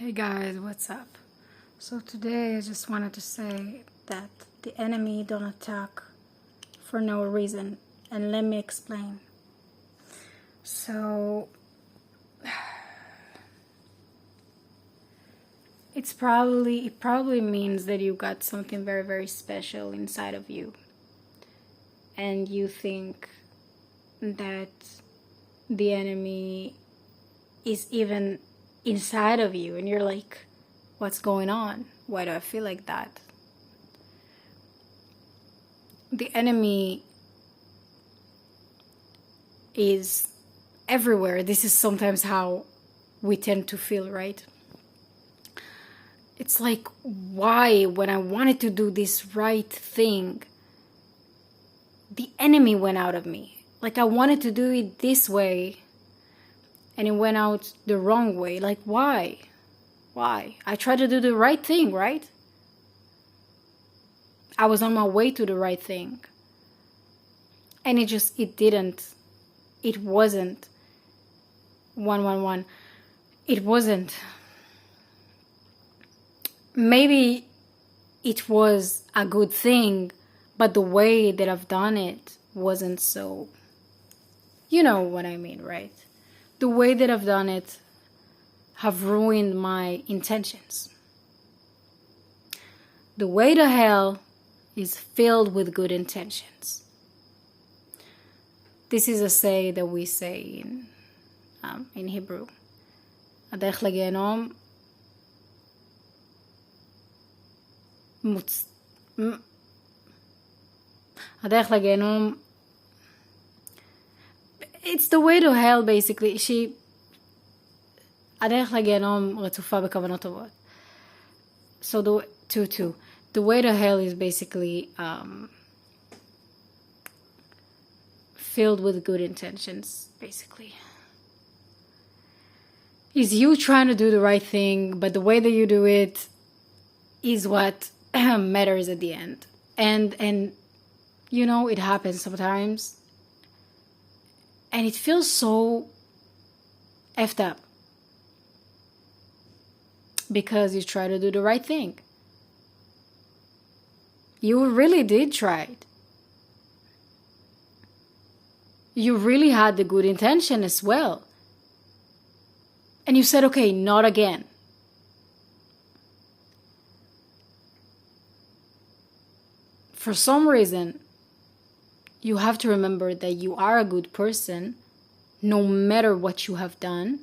Hey guys, what's up? So today I just wanted to say that the enemy don't attack for no reason, and let me explain. So it probably means that you got something very, very special inside of you, and you think that the enemy is even inside of you, and you're like, what's going on? Why do I feel like that? The enemy is everywhere. This is sometimes how we tend to feel, right? It's like, why, when I wanted to do this right thing, the enemy went out of me? Like, I wanted to do it this way, and it went out the wrong way. Like, why? Why? I tried to do the right thing, right? I was on my way to the right thing. And it wasn't 111. It wasn't. Maybe it was a good thing, but the way that I've done it wasn't so. You know what I mean, right? The way that I've done it have ruined my intentions. The way to hell is filled with good intentions. This is a say that we say in Hebrew. הדרך לגיהנום הדרך לגיהנום, it's the way to hell basically. הדרך לגיהנום רצופה בכוונות טובות. So the way to hell is basically filled with good intentions, basically. Is you trying to do the right thing, but the way that you do it is what matters at the end. And you know, it happens sometimes. And it feels so effed up. Because you try to do the right thing. You really did try it. You really had the good intention as well. And you said, okay, not again. For some reason, you have to remember that you are a good person, no matter what you have done.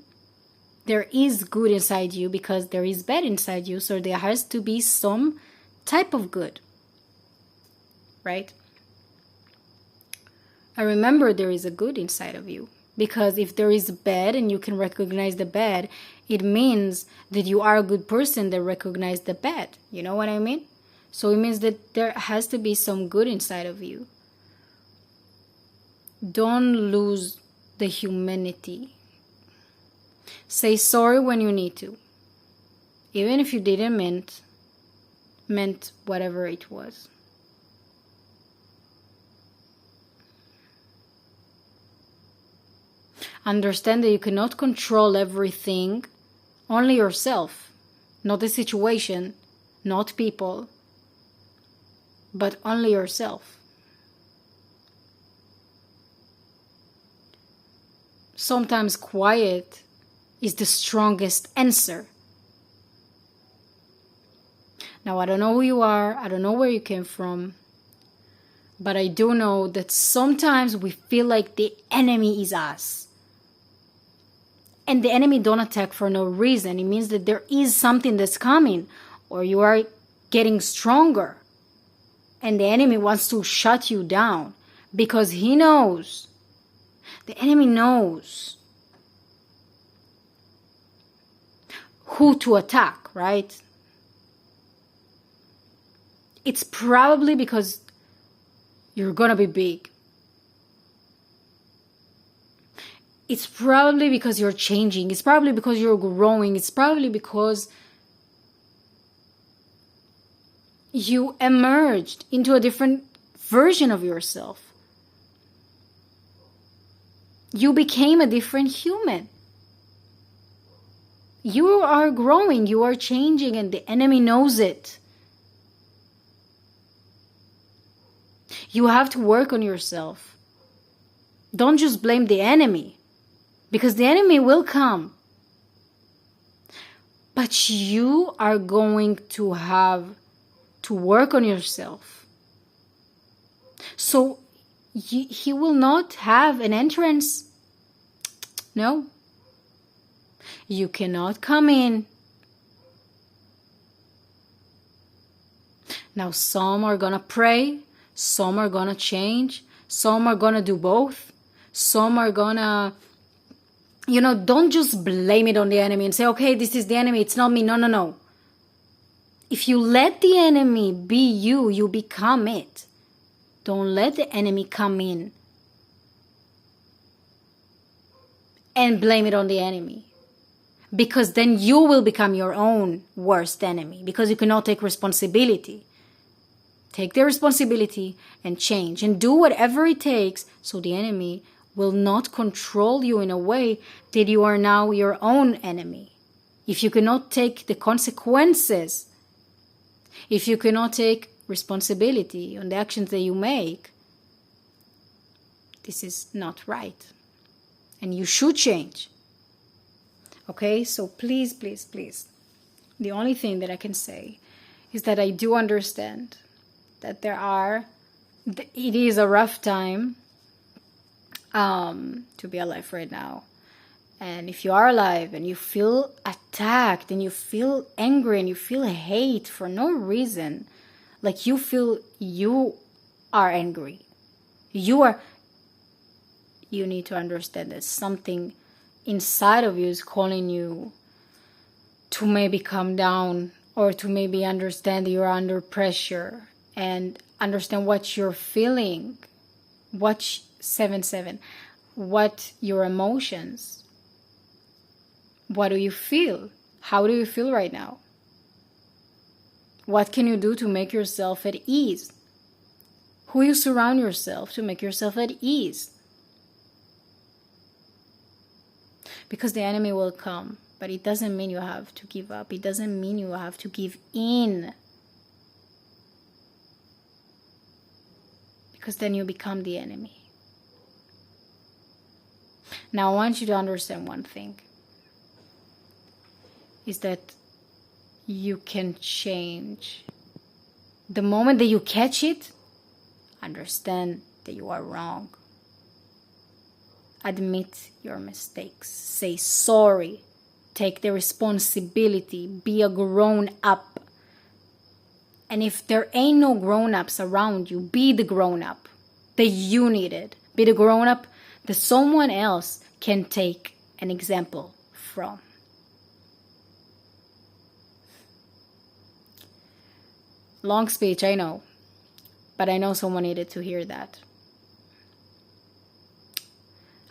There is good inside you because there is bad inside you, so there has to be some type of good, right? I remember there is a good inside of you, because if there is bad and you can recognize the bad, it means that you are a good person that recognizes the bad. You know what I mean? So it means that there has to be some good inside of you. Don't lose the humanity. Say sorry when you need to. Even if you didn't meant whatever it was. Understand that you cannot control everything, only yourself. Not the situation, not people, but only yourself. Sometimes quiet is the strongest answer. Now, I don't know who you are, I don't know where you came from, but I do know that sometimes we feel like the enemy is us. And the enemy don't attack for no reason. It means that there is something that's coming, or you are getting stronger. And the enemy wants to shut you down because he knows. The enemy knows who to attack, right? It's probably because you're gonna be big. It's probably because you're changing. It's probably because you're growing. It's probably because you emerged into a different version of yourself. You became a different human. You are growing, you are changing, and the enemy knows it. You have to work on yourself. Don't just blame the enemy, because the enemy will come. But you are going to have to work on yourself. So he will not have an entrance. No. You cannot come in. Now, some are gonna pray, some are gonna change, some are gonna do both, some are gonna, don't just blame it on the enemy and say, okay, this is the enemy, it's not me. No. If you let the enemy be you, you become it. Don't let the enemy come in and blame it on the enemy. Because then you will become your own worst enemy, because you cannot take responsibility. Take the responsibility and change and do whatever it takes so the enemy will not control you in a way that you are now your own enemy. If you cannot take the consequences, if you cannot take responsibility on the actions that you make, this is not right. And you should change. Okay, so please, please, please. The only thing that I can say is that I do understand that it is a rough time to be alive right now. And if you are alive and you feel attacked and you feel angry and you feel hate for no reason, like you feel you are angry, you need to understand that something inside of you is calling you to maybe calm down, or to maybe understand that you're under pressure and understand what you're feeling. What your emotions. What do you feel? How do you feel right now? What can you do to make yourself at ease? Who you surround yourself to make yourself at ease? Because the enemy will come, but it doesn't mean you have to give up. It doesn't mean you have to give in. Because then you become the enemy. Now I want you to understand one thing. Is that you can change. The moment that you catch it, understand that you are wrong. Admit your mistakes. Say sorry. Take the responsibility. Be a grown-up. And if there ain't no grown-ups around you, be the grown-up that you needed. Be the grown-up that someone else can take an example from. Long speech, I know. But I know someone needed to hear that.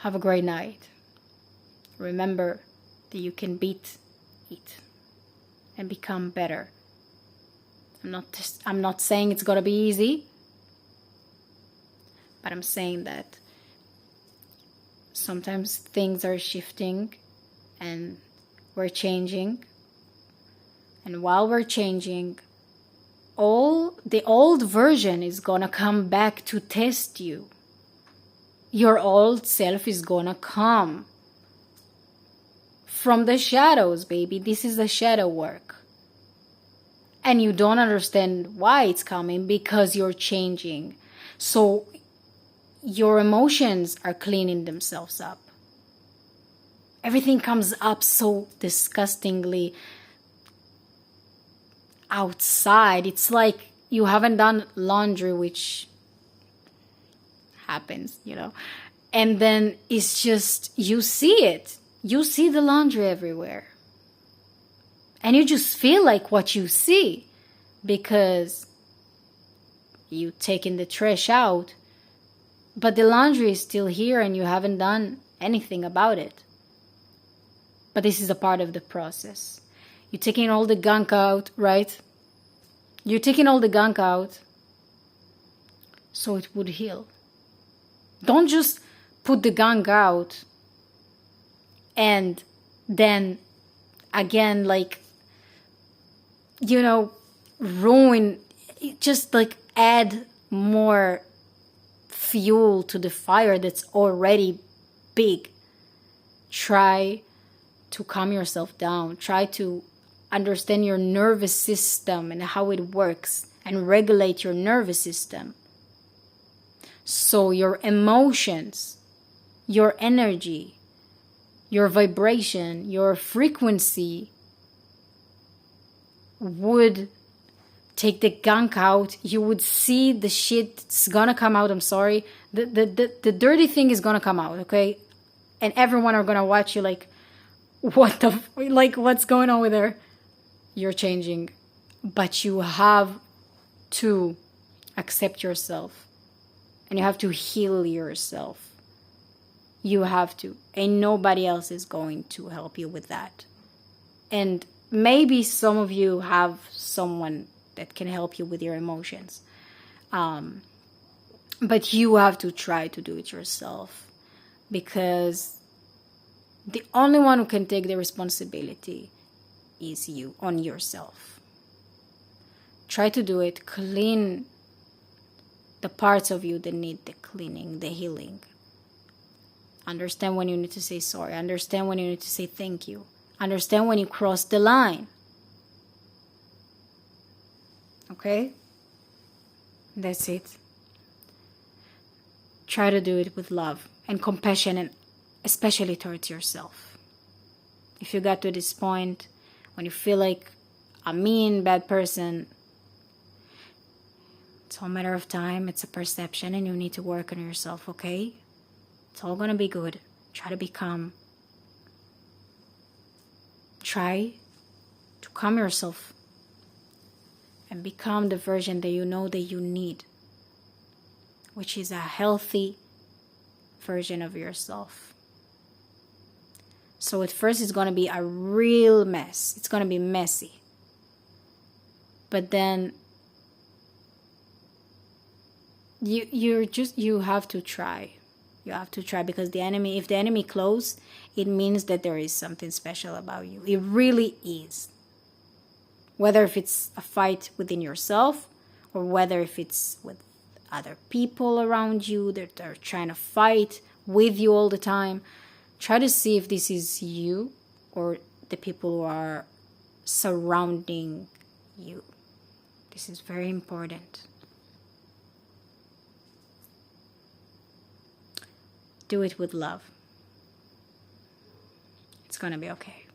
Have a great night. Remember that you can beat it and become better. I'm not saying it's gonna be easy, but I'm saying that sometimes things are shifting and we're changing. And while we're changing, the old version is gonna come back to test you. Your old self is gonna come from the shadows, baby. This is the shadow work. And you don't understand why it's coming, because you're changing. So your emotions are cleaning themselves up. Everything comes up so disgustingly outside. It's like you haven't done laundry, which happens, and then it's just, you see it. You see the laundry everywhere. And you just feel like what you see, because you taken the trash out, but the laundry is still here and you haven't done anything about it. But this is a part of the process. You're taking all the gunk out, right? You're taking all the gunk out so it would heal. Don't just put the gunk out and then again, like, you know, ruin, just like add more fuel to the fire that's already big. Try to calm yourself down. Try to understand your nervous system and how it works, and regulate your nervous system. So your emotions, your energy, your vibration, your frequency would take the gunk out. You would see the shit's gonna come out. I'm sorry. The dirty thing is gonna come out, okay? And everyone are gonna watch you like, what the, like, what's going on with her? You're changing. But you have to accept yourself. And you have to heal yourself. You have to. And nobody else is going to help you with that. And maybe some of you have someone that can help you with your emotions. But you have to try to do it yourself. Because the only one who can take the responsibility is you, on yourself. Try to do it. Clean the parts of you that need the cleaning, the healing. Understand when you need to say sorry. Understand when you need to say thank you. Understand when you cross the line. Okay? That's it. Try to do it with love and compassion, and especially towards yourself. If you got to this point, when you feel like a mean, bad person, it's all a matter of time. It's a perception, and you need to work on yourself, okay? It's all gonna be good. Try to be calm. Try to calm yourself and become the version that you know that you need, which is a healthy version of yourself. So at first it's gonna be a real mess. It's gonna be messy. But then you have to try. You have to try, because if the enemy close, it means that there is something special about you. It really is. Whether if it's a fight within yourself, or whether if it's with other people around you that are trying to fight with you all the time, try to see if this is you or the people who are surrounding you. This is very important. Do it with love. It's gonna be okay.